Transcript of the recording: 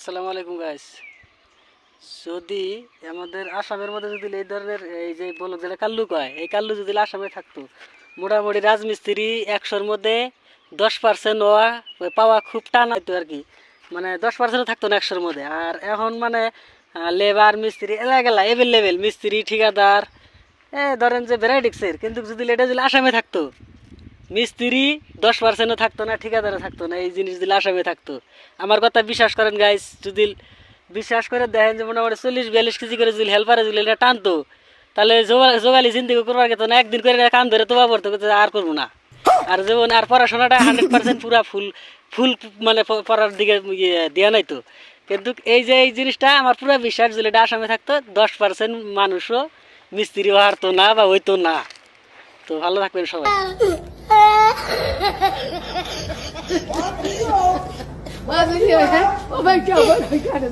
আসসালামু আলাইকুম গাইস। যদি আমাদের আসামের মধ্যে যদি এই ধরনের এই যে বলো যেটা কাল্লু কয়, এই কাল্লু যদি আসামে থাকতো, মোটামুটি রাজমিস্ত্রি 100-র মধ্যে 10% হওয়া পাওয়া খুব টান হইতো আর কি। মানে 10% থাকতো না 100-র মধ্যে। আর এখন মানে লেবার মিস্ত্রি এলা এভেলেবেল মিস্ত্রি ঠিকাদার ধরেন যে ভ্যারাইটিক্সের, কিন্তু যদি এটা যদি আসামে থাকতো, মিস্ত্রি 10%ও থাকতো না, ঠিকাদারও থাকতো না। এই জিনিস যদি আসামে থাকতো, আমার কথা বিশ্বাস করেন গাইস, যদি বিশ্বাস করে দেখেন যে মোটামুটি 40-42 কেজি করে যদি হেল্পারে যদি এটা টানতো, তাহলে যোগালি জিন্দিগি করবার গেতো না, একদিন করে কাম ধরে তোবা পড়তো, আর করবো না। আর যেমন আর পড়াশোনাটা 100% পুরা ফুল ফুল মানে পড়ার দিকে দেওয়া নাই তো। কিন্তু এই যে এই জিনিসটা আমার পুরো বিশ্বাস, যদি এটা আসামে থাকতো 10% মানুষও মিস্ত্রি হারতো না বা হইতো না। তো ভালো থাকবেন সবাই। Well, oh my God, what my God,